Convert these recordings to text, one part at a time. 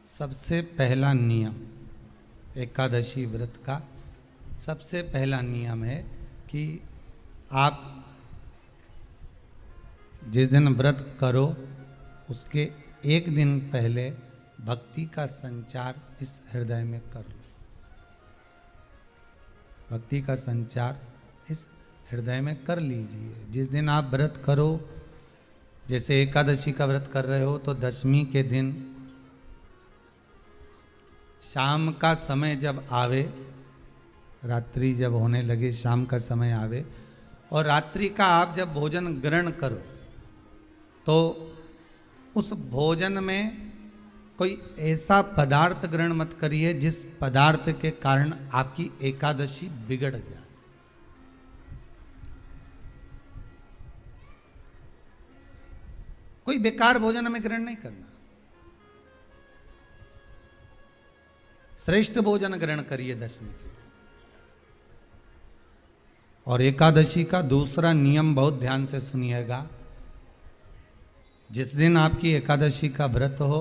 सबसे पहला नियम एकादशी व्रत का सबसे पहला नियम है कि आप जिस दिन व्रत करो उसके एक दिन पहले भक्ति का संचार इस हृदय में कर लो। भक्ति का संचार इस हृदय में कर लीजिए। जिस दिन आप व्रत करो, जैसे एकादशी का व्रत कर रहे हो तो दशमी के दिन शाम का समय जब आवे, रात्रि जब होने लगे, शाम का समय आवे और रात्रि का आप जब भोजन ग्रहण करो तो उस भोजन में कोई ऐसा पदार्थ ग्रहण मत करिए जिस पदार्थ के कारण आपकी एकादशी बिगड़ जाए। कोई बेकार भोजन हमें ग्रहण नहीं करना, श्रेष्ठ भोजन ग्रहण करिए दशमी के दिन। और एकादशी का दूसरा नियम बहुत ध्यान से सुनिएगा। जिस दिन आपकी एकादशी का व्रत हो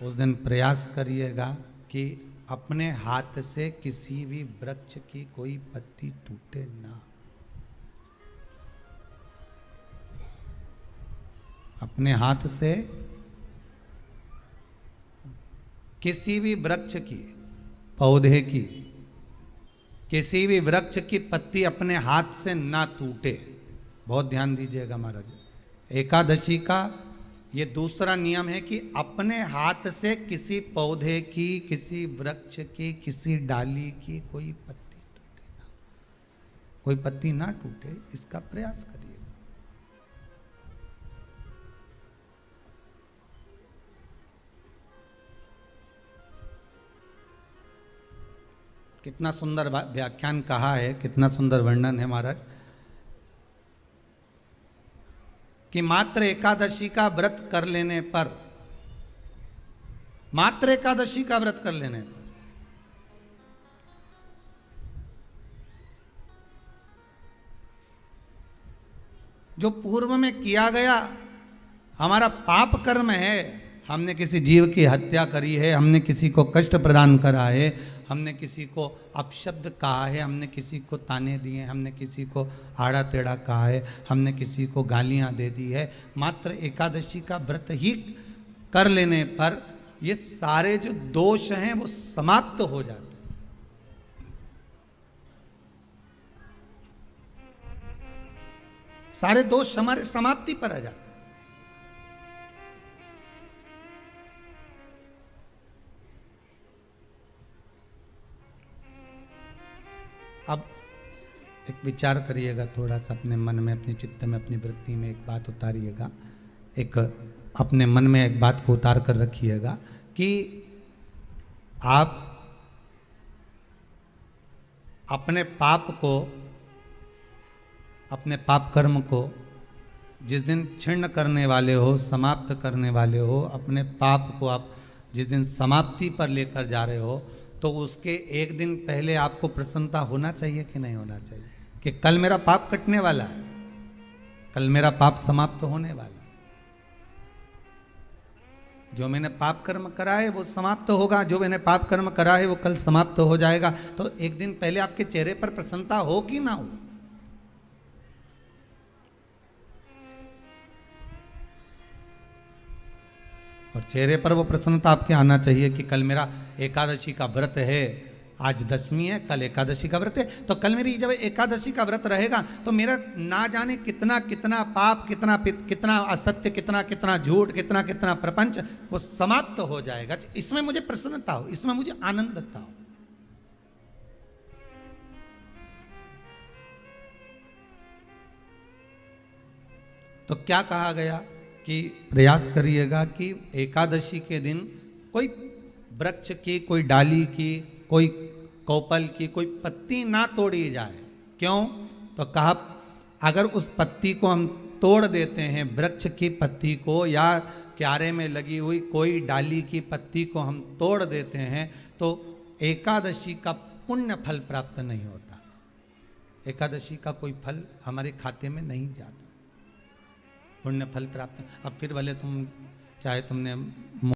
उस दिन प्रयास करिएगा कि अपने हाथ से किसी भी वृक्ष की कोई पत्ती टूटे ना। अपने हाथ से किसी भी वृक्ष की, पौधे की, किसी भी वृक्ष की पत्ती अपने हाथ से ना टूटे। बहुत ध्यान दीजिएगा महाराज। एकादशी का ये दूसरा नियम है कि अपने हाथ से किसी पौधे की, किसी वृक्ष की, किसी डाली की कोई पत्ती टूटे ना, कोई पत्ती ना टूटे, इसका प्रयास करिए। कितना सुंदर व्याख्यान कहा है, कितना सुंदर वर्णन है महाराज कि मात्र एकादशी का व्रत कर लेने पर, मात्र एकादशी का व्रत कर लेने पर जो पूर्व में किया गया हमारा पाप कर्म है, हमने किसी जीव की हत्या करी है, हमने किसी को कष्ट प्रदान करा है, हमने किसी को अपशब्द कहा है, हमने किसी को ताने दिए, हमने किसी को आड़ा टेढ़ा कहा है, हमने किसी को गालियां दे दी है, मात्र एकादशी का व्रत ही कर लेने पर ये सारे जो दोष हैं वो समाप्त हो जाते हैं। सारे दोष हमारे समाप्ति पर आ जाते हैं। अब एक विचार करिएगा थोड़ा सा अपने मन में, अपने चित्त में, अपनी वृत्ति में एक बात उतारिएगा। एक अपने मन में एक बात को उतार कर रखिएगा कि आप अपने पाप को, अपने पाप कर्म को जिस दिन क्षीण करने वाले हो, समाप्त करने वाले हो, अपने पाप को आप जिस दिन समाप्ति पर लेकर जा रहे हो तो उसके एक दिन पहले आपको प्रसन्नता होना चाहिए कि नहीं होना चाहिए कि कल मेरा पाप कटने वाला है, कल मेरा पाप समाप्त होने वाला है। जो मैंने पाप कर्म करा है वो समाप्त होगा, जो मैंने पाप कर्म करा है वो कल समाप्त हो जाएगा। तो एक दिन पहले आपके चेहरे पर प्रसन्नता हो कि ना हो। और चेहरे पर वो प्रसन्नता आपके आना चाहिए कि कल मेरा एकादशी का व्रत है, आज दशमी है, कल एकादशी का व्रत है, तो कल मेरी जब एकादशी का व्रत रहेगा तो मेरा ना जाने कितना कितना पाप, कितना असत्य, कितना झूठ, कितना प्रपंच वो समाप्त हो जाएगा। इसमें मुझे प्रसन्नता हो, इसमें मुझे आनंदता हो। तो क्या कहा गया कि प्रयास करिएगा कि एकादशी के दिन कोई वृक्ष की, कोई डाली की, कोई कोपल की कोई पत्ती ना तोड़ी जाए। क्यों? तो कहा अगर उस पत्ती को हम तोड़ देते हैं, वृक्ष की पत्ती को या क्यारे में लगी हुई कोई डाली की पत्ती को हम तोड़ देते हैं तो एकादशी का पुण्य फल प्राप्त नहीं होता, एकादशी का कोई फल हमारे खाते में नहीं जाता, पुण्य फल प्राप्त। अब फिर भले तुम चाहे तुमने